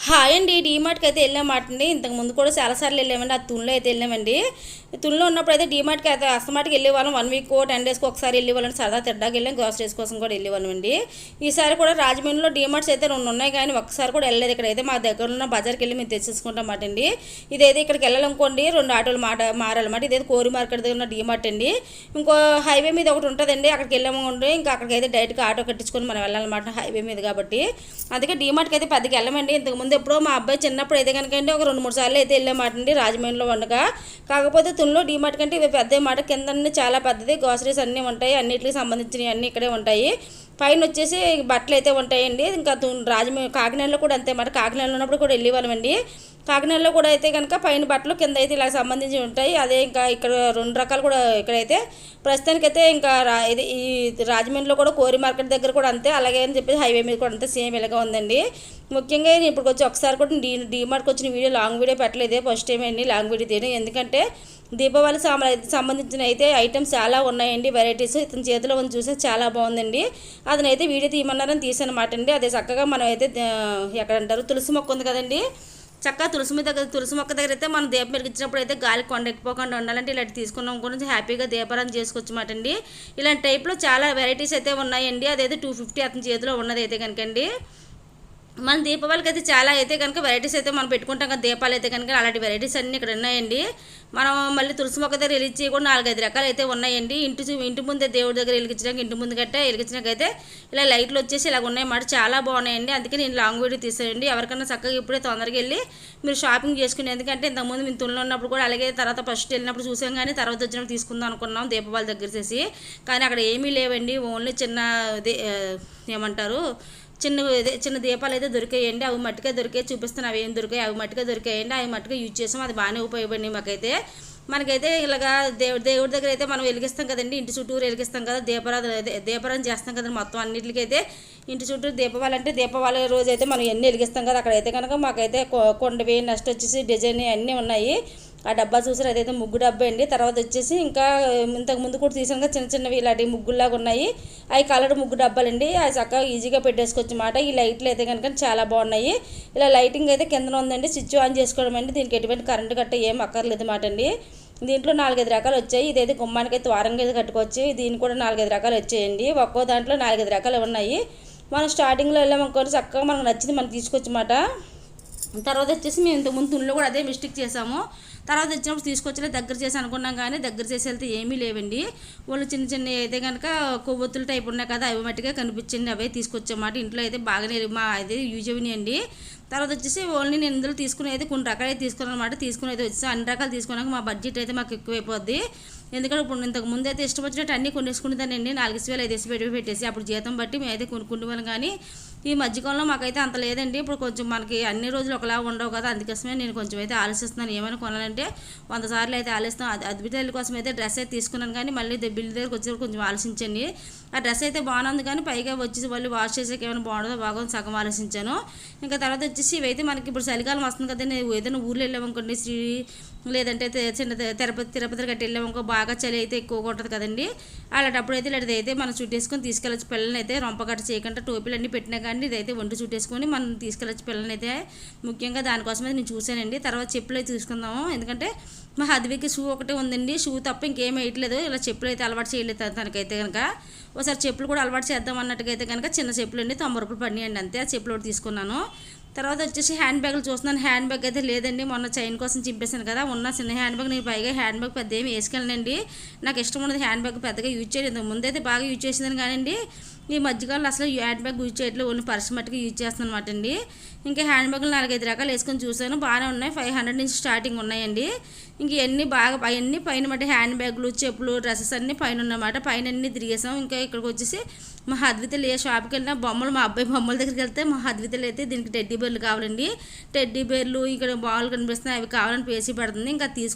Hi అండి. డీమార్ట్కి అయితే వెళ్ళామండి. ఇంతకు ముందు కూడా చాలాసార్లు వెళ్ళామండి. అది తునిలో అయితే వెళ్ళామండి. తునిలో ఉన్నప్పుడు అయితే డీమార్ట్కి అయితే అస్తమాటికి వెళ్ళేవాళ్ళం. 1 వీక్ 10 డేస్కి ఒకసారి వెళ్ళేవాళ్ళం. సరదా తిడ్డానికి వెళ్ళాం. గ్రాసరీస్ కోసం కూడా వెళ్ళేవాళ్ళం అండి. ఈసారి కూడా రాజమండ్రిలో డీమార్ట్స్ అయితే 2 ఉన్నాయి, కానీ ఒక్కసారి కూడా వెళ్ళలేదు. ఇక్కడైతే మా దగ్గర ఉన్న బజార్కి వెళ్ళి మేము తెచ్చేసుకుంటాం మాట అండి. ఇదైతే ఇక్కడికి వెళ్ళాలనుకోండి 2 ఆటోలు మారాలన్నమాట. ఇదైతే కోరి మార్కెట్ దగ్గర ఉన్న డీమార్ట్ అండి. ఇంకో హైవే మీద ఒకటి ఉంటుందండి, అక్కడికి వెళ్ళామండి. ఇంకా అక్కడికైతే డైరెక్ట్గా ఆటో కట్టించుకొని మనం వెళ్ళాలన్నమాట, హైవే మీద కాబట్టి. అందుకే డీమార్ట్కి అయితే పెద్దగా వెళ్ళమండి. ఇంతకుముందు ఎప్పుడో మా అబ్బాయి చిన్నప్పుడు అయితే కనుకండి ఒక 2-3 సార్లు అయితే వెళ్ళామాటండి రాజమండ్రిలో ఉండగా. కాకపోతే తునిలో డీమార్ట్ కంటే ఇవి పెద్ద మాట. కింద చాలా పెద్దది, గ్రాసరీస్ అన్నీ ఉంటాయి, అన్నిటికి సంబంధించినవి అన్నీ ఇక్కడే ఉంటాయి. పైన వచ్చేసి బట్టలు అయితే ఉంటాయండి. ఇంకా కాకినాడలో కూడా అంతే మాట. కాకినాడలో ఉన్నప్పుడు కూడా వెళ్ళేవాళ్ళమండి. కాకినాడలో కూడా అయితే కనుక పైన బట్టలు కింద అయితే ఇలా సంబంధించి ఉంటాయి. అదే ఇంకా ఇక్కడ 2 రకాలు కూడా ఇక్కడైతే ప్రస్తుతానికైతే ఇంకా ఇది ఈ రాజమండ్రిలో కూడా కోరి మార్కెట్ దగ్గర కూడా అంతే, అలాగే అని చెప్పి హైవే మీద కూడా అంతే సేమ్ ఇలాగా ఉందండి. ముఖ్యంగా ఇప్పుడు వచ్చి ఒకసారి కూడా డీమార్ట్కి వచ్చిన వీడియో లాంగ్ వీడియో పెట్టలేదే, ఫస్ట్ టైం అండి లాంగ్ వీడియో తీయడం. ఎందుకంటే దీపావళి సంబంధించిన అయితే ఐటమ్స్ చాలా ఉన్నాయండి, వెరైటీస్. ఇతని చేతిలో ఉంది చూస్తే చాలా బాగుందండి. అతనైతే వీడియో తీయమన్నారని తీసానమాట అండి. అదే చక్కగా మనం అయితే ఎక్కడంటారు తులసి మొక్క ఉంది కదండి, చక్కగా తులసి మొక్క దగ్గర అయితే మనం దీపం వెలిగించినప్పుడు అయితే గాలి కొండెక్కిపోకుండా ఉండాలంటే ఇలాంటి తీసుకున్నాం గురించి హ్యాపీగా దీపారాధన చేసుకోవచ్చు మాట అండి. ఇలాంటి టైప్లో చాలా వెరైటీస్ అయితే ఉన్నాయండి. అదైతే 250 అతని చేతిలో ఉన్నది అయితే కనుకండి. మన దీపావళికి అయితే చాలా అయితే కనుక వెరైటీస్ అయితే మనం పెట్టుకుంటాం కదా దీపాలు అయితే కనుక, అలాంటి వెరైటీస్ అన్నీ ఇక్కడ ఉన్నాయండి. మనం మళ్ళీ తులసి మొక్క దగ్గర వెలిగించి కూడా 4-5 రకాలు అయితే ఉన్నాయండి. ఇంటి ముందే దేవుడి దగ్గర వెలిగించడానికి, ఇంటి ముందు గట్టే వెలిగించడానికైతే ఇలా లైట్లు వచ్చేసి ఇలా ఉన్నాయన్నమాట. చాలా బాగున్నాయండి. అందుకే నేను లాంగ్ వీడియో తీసానండి. ఎవరికైనా చక్కగా ఇప్పుడే తొందరగా వెళ్ళి మీరు షాపింగ్ చేసుకుని, ఎందుకంటే ఇంతకుముందు మేము తునిలో ఉన్నప్పుడు కూడా అలాగే, తర్వాత ఫస్ట్ వెళ్ళినప్పుడు చూసాం, కానీ తర్వాత వచ్చినప్పుడు తీసుకుందాం అనుకున్నాం దీపావళి దగ్గర చేసి. కానీ అక్కడ ఏమీ లేవండి. ఓన్లీ చిన్న ఏమంటారు చిన్న దీపాలు అయితే దొరికాయండి. అవి మట్టుగా దొరికాయి, చూపిస్తాను అవి ఏం దొరికాయి. అవి మట్టుగా దొరికాయండి. అవి మట్టుగా యూజ్ చేసాం, అది బాగానే ఉపయోగపడింది మాకైతే. మనకైతే ఇలాగా దేవుడి దగ్గర అయితే మనం వెలిగిస్తాం కదండి, ఇంటి చుట్టూరు వెలిగిస్తాం కదా, దీపారాధన చేస్తాం కదండి. మొత్తం అన్నింటికైతే ఇంటి చుట్టూ దీపావళి రోజు అయితే మనం ఎన్ని వెలిగిస్తాం కదా. అక్కడైతే కనుక మాకైతే కొండవి, నెక్స్ట్ వచ్చేసి డిజైన్ అన్నీ ఉన్నాయి. ఆ డబ్బా చూసారు, అదైతే ముగ్గు డబ్బా అండి. తర్వాత వచ్చేసి ఇంకా ఇంతకు ముందు కూడా తీసాను కదా చిన్నవి ఇలాంటి ముగ్గుల్లాగా ఉన్నాయి, అవి కలర్ ముగ్గు డబ్బాలండి. అవి చక్కగా ఈజీగా పెట్టేసుకోవచ్చు మాట. ఈ లైట్లు అయితే కనుక చాలా బాగున్నాయి. ఇలా లైటింగ్ అయితే కింద ఉందండి, స్విచ్ ఆన్ చేసుకోవడం అండి. దీనికి ఎటువంటి కరెంటు గట్ట ఏం అక్కర్లేదు మాట అండి. దీంట్లో 4-5 రకాలు వచ్చాయి. ఇదైతే గుమ్మానికి అయితే వారంగా అయితే కట్టుకోవచ్చు. దీనికి కూడా 4-5 రకాలు వచ్చాయండి. ఒక్కో దాంట్లో 4-5 రకాలు ఉన్నాయి. మనం స్టార్టింగ్లో వెళ్ళామనుకోండి చక్కగా మనకు నచ్చింది మనం తీసుకోవచ్చు మాట. తర్వాత వచ్చేసి మేము ఇంతకుముందు తునిలో కూడా అదే మిస్టేక్ చేసాము. తర్వాత వచ్చినప్పుడు తీసుకొచ్చలే దగ్గర చేసి అనుకున్నాం, కానీ దగ్గర చేసి వెళ్తే ఏమీ లేవండి. వాళ్ళు చిన్న అయితే కనుక కొవ్వొత్తుల టైప్ ఉన్నాయి కదా, అవి మట్టిగా కనిపించండి. అవే తీసుకొచ్చామాట. ఇంట్లో అయితే బాగానే మా అయితే యూజ్ అవ్వనియండి. తర్వాత వచ్చేసి ఓన్లీ నేను ఇందులో తీసుకుని అయితే కొన్ని రకాలు అయితే తీసుకున్నాను అనమాట. తీసుకుని అయితే వచ్చేసి అన్ని రకాలు తీసుకున్నాక మా బడ్జెట్ అయితే మాకు ఎక్కువైపోద్ది. ఎందుకంటే ఇప్పుడు ఇంతకు ముందు అయితే ఇష్టం వచ్చినట్టు అన్నీ కొనేసుకుంటానండి. 4,000-5,000 పెట్టేసి అప్పుడు జీతం బట్టి మేము అయితే కొనుక్కుంటాం. కానీ ఈ మధ్యకాలంలో మాకైతే అంత లేదండి. ఇప్పుడు కొంచెం మనకి అన్ని రోజులు ఒకలా ఉండవు కదా, అందుకోసమే నేను కొంచెం అయితే ఆలోచిస్తున్నాను. ఏమైనా కొనాలంటే 100 సార్లు అయితే ఆలోచిస్తాను. అద్భుతాల కోసం అయితే డ్రెస్ అయితే తీసుకున్నాను, కానీ మళ్ళీ బిల్లు దగ్గరకు వచ్చేప్పుడు కొంచెం ఆలోచించండి. ఆ డ్రెస్ అయితే బాగుంది, కానీ పైగా వచ్చేసి మళ్ళీ వాష్ చేసేకి ఏమైనా బాగుంటుందో బాగుంది సగం ఆలోచించాను. ఇంకా తర్వాత వచ్చేసి ఇవైతే మనకి ఇప్పుడు చలికాలం వస్తుంది కదా, నేను ఏదైనా ఊర్లో వెళ్ళామనుకోండి, లేదంటే తిరుపతి గట్టి వెళ్ళామనుకో బాగా చలి అయితే ఎక్కువగా ఉంటుంది కదండి. అలాంటప్పుడు అయితే ఇలాంటిది అయితే మనం చుట్టేసుకొని తీసుకెళ్ళచ్చు. పిల్లల్ని అయితే రొంపగట్ట చేయకుండా టోపీలు అన్నీ పెట్టినా కానీ ఇదైతే ఒంటి చుట్టేసుకొని మనం తీసుకెళ్ళచ్చు పిల్లల్ని అయితే. ముఖ్యంగా దానికోసమైతే నేను చూశానండి. తర్వాత చెప్పులు అయితే తీసుకుందాము, ఎందుకంటే మా హద్వికి షూ ఒకటే ఉందండి. షూ తప్ప ఇంకేం వేయట్లేదు. ఇలా చెప్పులు అయితే అలవాటు చేయలేదు తనకైతే కనుక. ఒకసారి చెప్పులు కూడా అలవాటు చేద్దాం అన్నట్టుగా అయితే కనుక చిన్న చెప్పులు అండి, 90 రూపాయలు పడినాయండి అంతే. ఆ చెప్పులు ఒకటి తీసుకున్నాను. తర్వాత వచ్చేసి హ్యాండ్ బ్యాగులు చూస్తున్నాను. హ్యాండ్ బ్యాగ్ అయితే లేదండి, మొన్న చైన్ కోసం చింపేశాను కదా, ఉన్న చిన్న హ్యాండ్ బ్యాగ్. నేను పైగా హ్యాండ్ బ్యాగ్ పెద్ద ఏమి వేసుకెళ్ళనండి, నాకు ఇష్టం ఉన్నది హ్యాండ్ బ్యాగ్ పెద్దగా యూజ్ చేయలేదు. ముందైతే బాగా యూజ్ చేసిందని కానివ్వండి, ఈ మధ్యకాలంలో అసలు హ్యాండ్ బ్యాగ్ యూజ్ చేయట్లేదు, ఓన్లీ పర్స్ మట్టుగా యూజ్ చేస్తాను అనమాట అండి. ఇంకా హ్యాండ్ బ్యాగులు 4-5 రకాలు వేసుకొని చూసాను, బాగానే ఉన్నాయి. 500 నుంచి స్టార్టింగ్ ఉన్నాయండి. ఇంక ఇవన్నీ బాగా అవన్నీ పైన మట్టి హ్యాండ్ బ్యాగులు, చెప్పులు, డ్రెస్సెస్ అన్నీ పైన ఉన్నమాట. పైన అన్నీ తిరిగేసాం. ఇంకా ఇక్కడికి వచ్చేసి మా హద్వితలు ఏ షాప్కి వెళ్ళినా బొమ్మలు, మా అబ్బాయి బొమ్మల దగ్గరికి వెళ్తే మా హద్వితలు అయితే దీనికి టెడ్డీ బేర్లు కావాలండి. టెడ్డీ బేర్లు ఇక్కడ బాల్ కనిపిస్తున్నాయి, అవి కావాలని పేసి పడుతుంది. ఇంకా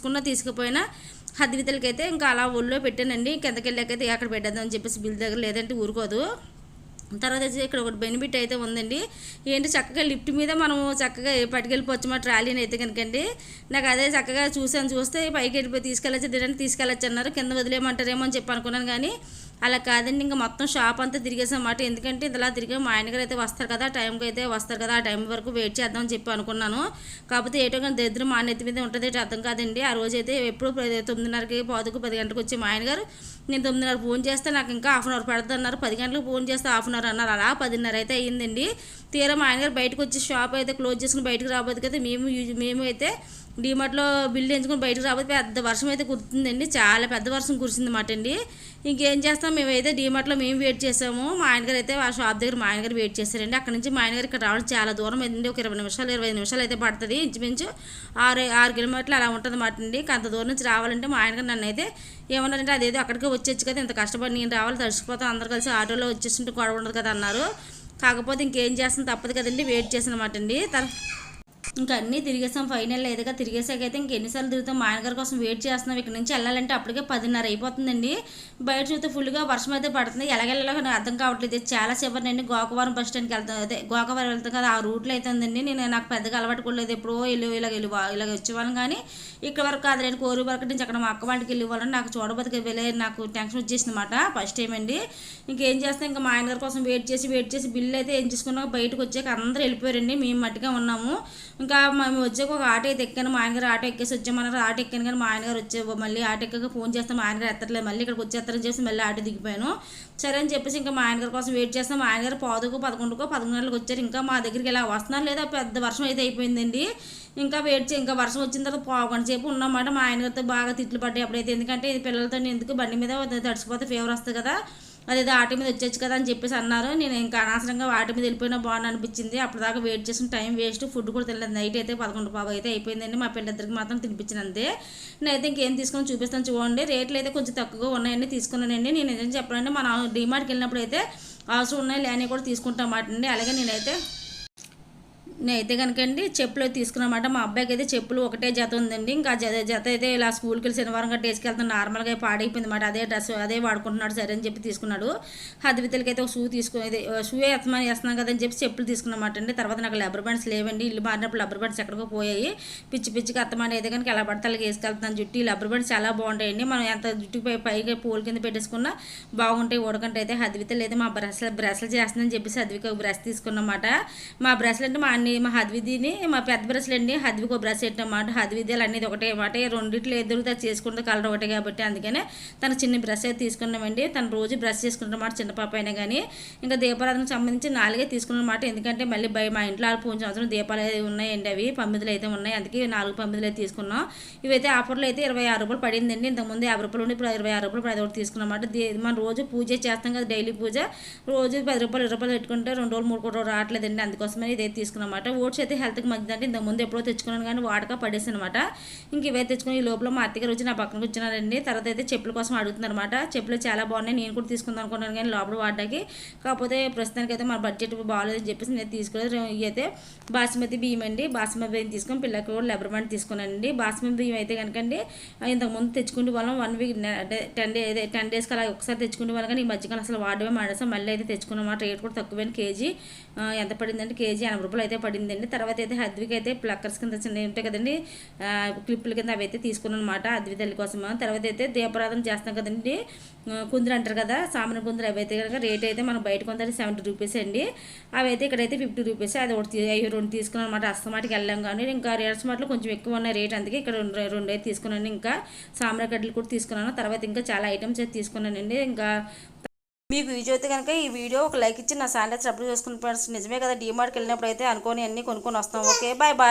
తీసుకుపోయినా హద్వితలకి అయితే ఇంకా అలా ఒళ్ళో పెట్టానండి. కిందకి వెళ్ళాకైతే అక్కడ పెట్టేద్దామని చెప్పేసి బిల్ దగ్గర, లేదంటే ఊరుకోదు. తర్వాత వచ్చి ఇక్కడ ఒకటి బెనిఫిట్ అయితే ఉందండి. ఏంటి చక్కగా లిఫ్ట్ మీద మనం చక్కగా పట్టుకెళ్ళిపోవచ్చు మా ట్రాలీని అయితే కనుకండి. నాకు అదే చక్కగా చూస్తే పైకి వెళ్ళిపోయి తీసుకెళ్ళచ్చు, డిజైన్ తీసుకెళ్ళచ్చు అన్నారు. కింద వదిలేయమంటారేమో అని చెప్పి అనుకున్నాను, కానీ అలా కాదండి, ఇంకా మొత్తం షాప్ అంతా తిరిగేసామాట. ఎందుకంటే ఇలా తిరిగి మా ఆయనగారు అయితే వస్తారు కదా, టైంకి అయితే వస్తారు కదా, ఆ టైం వరకు వెయిట్ చేద్దామని చెప్పి అనుకున్నాను. కాకపోతే ఏటో కానీ దరిద్రం మా నెత్తి మీద ఉంటుంది, అర్థం కాదండి. ఆ రోజు అయితే ఎప్పుడు 9:30కి 10 గంటలకు వచ్చి మా ఆయనగారు, నేను 9:30 ఫోన్ చేస్తే నాకు ఇంకా హాఫ్ అన్ అవర్ పెడతాన్నారు, 10 గంటలకు ఫోన్ చేస్తే హాఫ్ అన్ అవర్ అన్నారు. అలా 10:30 అయితే అయ్యిందండి. తీరా మా ఆయనగారు బయటకు వచ్చి షాప్ అయితే క్లోజ్ చేసుకుని బయటకు రాబోదు కదా, మేము అయితే డీమార్ట్లో బిల్లు ఎంచుకొని బయటకు రాబోతే పెద్ద వర్షం అయితే కురుతుందండి, చాలా పెద్ద వర్షం కురిసింది మాట అండి. ఇంకేం చేస్తాం, మేమైతే డీమార్ట్లో మేము వెయిట్ చేసాము. మా ఆయనగారు అయితే ఆ షాప్ దగ్గర మా ఆయనగారు వెయిట్ చేశారండి. అక్కడ నుంచి మా ఆయనగారు ఇక్కడ రావడం చాలా దూరం అయిందండి, ఒక 20 నిమిషాలు 25 నిమిషాలు అయితే పడుతుంది. ఇంచుమించు 6 కిలోమీటర్లు అలా ఉంటుంది మాట అండి. అంత దూరం నుంచి రావాలంటే మా ఆయనగారు నన్ను అయితే ఏమన్నారంటే, అదేదో అక్కడికే వచ్చేచ్చు కదా, ఇంత కష్టపడి నేను రావాలి, తడిసిపోతాం, అందరు కలిసి ఆటోలో వచ్చేస్తుంటే గొడవ ఉండదు కదా అన్నారు. కాకపోతే ఇంకేం చేస్తాం, తప్పదు కదండి, వెయిట్ చేసిన మాట అండి. ఇంకా అన్నీ తిరిగేసాం, ఫైనల్ లేదుగా. తిరిగేసాకైతే ఇంకెన్నిసార్లు తిరుగుతాం, మా ఆయనగారి కోసం వెయిట్ చేస్తున్నాం. ఇక్కడ నుంచి వెళ్ళాలంటే అప్పటికే 10:30 అయిపోతుందండి. బయట చూస్తే ఫుల్గా వర్షం అయితే పడుతుంది, ఎలాగెళ్ళాలో అర్థం కావట్లేదు. చాలా సేపటి గోకవరం బస్ స్టాండ్కి వెళ్తాం, అదే గోకవరం వెళ్తాం కదా, ఆ రూట్లో అయితే ఉందండి. నాకు పెద్దగా అలవాటు కూడా లేదు, ఎప్పుడో ఇలాగ వచ్చేవాళ్ళం. కానీ ఇక్కడ వరకు కాదు, నేను కోరి వరకు నుంచి అక్కడ మా అక్క వాళ్ళకి వెళ్ళేవాళ్ళని, నాకు చూడబోతుకి వెళ్ళే నాకు టెన్షన్ వచ్చేసింది అనమాట ఫస్ట్ టైం అండి. ఇంకేం చేస్తాం, ఇంకా మా ఆయనగారి కోసం వెయిట్ చేసి బిల్లు అయితే ఏం చేసుకున్నాం. బయటకు వచ్చాక అందరూ వెళ్ళిపోయారండి, మేము మట్టిగా ఉన్నాము. ఇంకా మేము వచ్చాక ఒక ఆటో అయితే ఎక్కాను, మా ఆయనగారు ఆటో ఎక్కేసి వచ్చామన్నారు. ఆటో ఎక్కాను కానీ మా ఆయనగారు వచ్చే మళ్ళీ ఆటో ఎక్కగా ఫోన్ చేస్తాం, మా ఆయనగారు ఎత్తట్లేదు, మళ్ళీ ఇక్కడికి వచ్చేస్తారని చెప్పి మళ్ళీ ఆటో దిగిపోయాను. సరే అని చెప్పేసి ఇంకా మా ఆయనగారి కోసం వెయిట్ చేస్తాం. మా ఆయనగారు 10కో 11కో 11 గంటలకు వచ్చారు. ఇంకా మా దగ్గరికి ఇలా వస్తున్నారు లేదా, పెద్ద వర్షం అయితే అయిపోయిందండి. ఇంకా ఇంకా వర్షం వచ్చిన తర్వాత 1 గంట సేపు ఉన్నమాట. మా ఆయనగారితో బాగా తిట్లు పడ్డాయి అప్పుడైతే, ఎందుకంటే ఇది పిల్లలతో ఎందుకు బండి మీద తడిసిపోతే ఫీవర్ వస్తుంది కదా, అదేదో ఆటో మీద వచ్చేచ్చు కదా అని చెప్పేసి అన్నారు. నేను ఇంకా అనవసరంగా ఆటో మీద వెళ్ళిపోయినా బాగుంది అనిపించింది. అప్పటిదాకా వెయిట్ చేసిన టైం వేస్ట్, ఫుడ్ కూడా తినలేదు. నైట్ అయితే 11 అయితే అయిపోయిందండి. మా పిల్లలిద్దరికి మాత్రం తినిపించినంతే. నేనైతే ఇంకేం తీసుకొని చూపిస్తాను చూడండి. రేట్లు అయితే కొంచెం తక్కువగా ఉన్నాయండి, తీసుకున్నానండి. నేను నిజం చెప్పాలంటే మన డీమార్ట్కి వెళ్ళినప్పుడు అయితే అవసరం ఉన్నాయి లేని కూడా తీసుకుంటాం మాట అండి. అలాగే నేనైతే కనుకండి చెప్పులు తీసుకున్నమాట. మా అబ్బాయికి అయితే చెప్పులు ఒకటే జత ఉందండి. ఇంకా జత అయితే ఇలా స్కూల్కి వెళ్ళి శనివారం గట్ట వేసుకెళ్తాను, నార్మల్గా పాడైపోయింది మాట. అదే డ్రెస్ అదే వాడుకుంటున్నాడు, సరే అని చెప్పి తీసుకున్నాడు. హద్వితలకి అయితే ఒక షూ తీసుకునేది, షూ వేస్తున్నాం కదని చెప్పి చెప్పులు తీసుకున్నమాట అండి. తర్వాత నాకు రబ్బర్ బ్యాండ్స్ లేవండి, ఇల్లు మారినప్పుడు రబ్బర్ బ్యాండ్స్ ఎక్కడికో పోయాయి. పిచ్చిగా అత్తమాట అయితే కనుక ఎలా పడితే అలాగే వేసుకెళ్తాను. జుట్టు ఈ రబ్బర్ బ్యాండ్స్ చాలా బాగుంటాయండి, మనం ఎంత జుట్టుకి పైగా పూల కింద పెట్టేసుకున్నా బాగుంటాయి. ఉడకంటే అయితే హద్వితలు అయితే మా బ్రష్లు చేస్తుందని చెప్పేసి హద్వికి ఒక బ్రష్ తీసుకున్నమాట. మా బ్రష్లు అంటే మా హద్విదిని మా పెద్ద బ్రష్లు అండి, హద్వికి ఒక బ్రష్ పెట్టినమాట. హద్విద్యలు అనేది ఒకటే మాట, రెండిట్లో ఎదురుతా చేసుకుంటే కలర్ ఒకటే కాబట్టి అందుకనే తన చిన్న బ్రష్ అయితే తీసుకున్నామండి. తను రోజు బ్రష్ చేసుకుంటున్నమాట, చిన్న పాప అయినా కానీ. ఇంకా దీపారాధనకు సంబంధించి 4 తీసుకున్నమాట. ఎందుకంటే మళ్ళీ మా ఇంట్లో పోయిన సంవత్సరం దీపాలు ఉన్నాయండి, అవి 9 అయితే ఉన్నాయి, అందుకే 4 9 అయితే తీసుకున్నాం. ఇవైతే ఆఫర్లో అయితే 26 రూపాయలు పడిందండి. ఇంతకుముందు 50 రూపాయలు ఉండి ఇప్పుడు 26 రూపాయలు 10 ఒకటి తీసుకున్నమాట. మనం రోజు పూజ చేస్తాం కదా, డైలీ పూజ, రోజు 10 రూపాయలు 20 రూపాయలు పెట్టుకుంటే 2 రోజులు 3 రోజులు రావట్లేదండి, అందుకోసమే ఇదైతే తీసుకున్నమాట. ఓట్స్ అయితే హెల్త్కి మంచిదంటే ఇంతకుముందు ఎప్పుడో తెచ్చుకున్నాను కానీ వాడక పడేసి అనమాట. ఇంక ఇవైతే తెచ్చుకుని ఈ లోపల మా అత్తగారు వచ్చి నా పక్కన కూర్చున్నారండి. తర్వాత అయితే చెప్పుల కోసం అడుగుతున్నారన్నమాట. చెప్పులు చాలా బాగున్నాయి, నేను కూడా తీసుకుందాం అనుకున్నాను కానీ లోపల వాడడానికి, కాకపోతే ప్రస్తుతానికి అయితే మన బడ్జెట్ బాగాలేదని చెప్పేసి నేను తీసుకోలేదు. ఇవి అయితే బాస్మతి బియ్యం అండి, బాస్మతి బియ్యం తీసుకొని పిల్లలకు కూడా రబ్బర్ బ్యాండ్ తీసుకున్నానండి. బాస్మతి బియ్యం అయితే కనుకండి ఇంతకుముందు తెచ్చుకుంటే వాళ్ళం 1 వీక్ 10 డేస్కి అలా ఒకసారి తెచ్చుకుంటే వాళ్ళు, కానీ ఈ మధ్యకాలం అసలు వాడమే మానేసాం. మళ్ళీ అయితే తెచ్చుకున్నమాట. రేట్ కూడా తక్కువైన, కేజీ ఎంత పడిందంటే కేజీ 80 రూపాయలు అయితే పడిందండి. తర్వాత అయితే హద్వికి అయితే ప్లక్కర్స్ కింద చిన్న ఉంటాయి కదండి, క్లిప్పుల కింద అవి అయితే తీసుకున్నాను అనమాట హద్వి తల్లి కోసం. తర్వాత అయితే దీపారాధన చేస్తాం కదండి, కుందరు అంటారు కదా, సామాన్య కుందరు, అవి అయితే కనుక రేట్ అయితే మనం బయట కొంత 70 రూపీస్ అండి. అవి అయితే ఇక్కడైతే 50 రూపీస్. అది ఒకటి 2 తీసుకున్నాను అనమాట. అస్తమాటికి వెళ్ళాం కానీ ఇంకా రేట్స్ మాటలు కొంచెం ఎక్కువ ఉన్నాయి రేట్, అందుకే ఇక్కడ 2 అయితే తీసుకున్నాను. ఇంకా సాంబ్రా కడ్డలు కూడా తీసుకున్నాను. తర్వాత ఇంకా చాలా ఐటమ్స్ అయితే తీసుకున్నానండి. ఇంకా మీకు వీడియో అయితే కనుక ఈ వీడియో ఒక లైక్ ఇచ్చి నా ఛానల్ సబ్స్క్రైబ్ చేసుకుని ఫ్రెండ్స్. నిజమే కదా, డీమార్ట్కి వెళ్ళినప్పుడు అయితే అనుకోని అన్నీ కొనుక్కొని వస్తాం. Okay, bye.